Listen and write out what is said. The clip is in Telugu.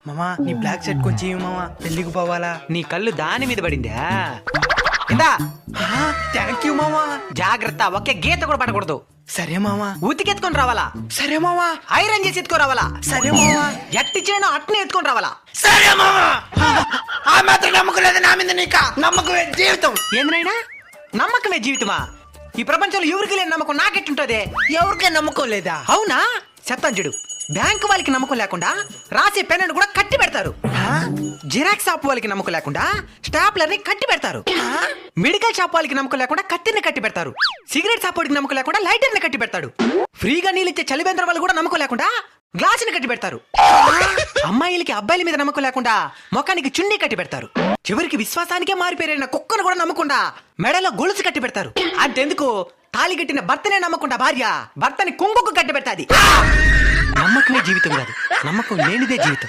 మామా నీ బ్లాక్ షర్ట్ కొంచెం ఇవ్వు మామా, పెళ్లికి పోవాలా. నీ కళ్ళు దాని మీద పడిందా? ఇందా. థ్యాంక్ యూ మామా. జాగ్రత్త, ఒకే గీత కూడా పడకూడదు. సరే మామా. ఉతికెత్తుకొని రావాలా? సరే మామా. ఐరన్ చేసి ఎత్తుకొని రావాలా? సరే మామా. ఎట్టి చేయను అట్నే ఎత్తుకొని రావాలా? సరే మామా. ఆ మాత్రం నమ్మకం లేదు నా మీద నీకా? నమ్మకమే జీవితం. ఏందినైనా నమ్మకమే జీవితమా? ఈ ప్రపంచంలో ఎవరికి లేని నమ్మకం నాకెట్టుంటది? ఎవరికే నమ్మకం లేదా? అవునా? చెప్తాను చూడు. బ్యాంకు వాళ్ళకి నమ్మకం లేకుండా రాసే పెన్నును కూడా కట్టి పెడతారు. జిరాక్స్ షాప్ వాళ్ళకి నమ్మకం లేకుండా స్టాప్లర్ ని కట్టి పెడతారు. మెడికల్ షాప్ వాళ్ళకి నమ్మకం లేకుండా కత్తిని కట్టి పెడతారు. సిగరెట్ షాప్ వాడికి నమ్మకం లేకుండా లైటర్ ని కట్టి పెడతాడు. ఫ్రీగా నీళ్ళు ఇచ్చే చలివేంద్ర వాళ్ళు కూడా నమ్మకం లేకుండా గ్లాస్ ని కట్టి పెడతారు. అమ్మాయిలకి అబ్బాయిల మీద నమ్మకం లేకుండా ముఖానికి చున్నీ కట్టి పెడతారు. చివరికి విశ్వాసానికే మారిపోయిన కుక్కను కూడా నమ్మకుండా మెడలో గొలుసు కట్టి పెడతారు. అంతెందుకు, తాళి కట్టిన భర్తనే నమ్మకుండా భార్య భర్తని కుంగుకు కట్టి పెడతాది. నమ్మకమే జీవితం కాదు, నమ్మకం లేనిదే జీవితం.